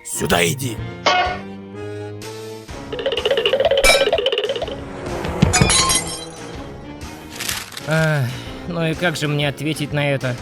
Сюда иди. Ну и как же мне ответить на это?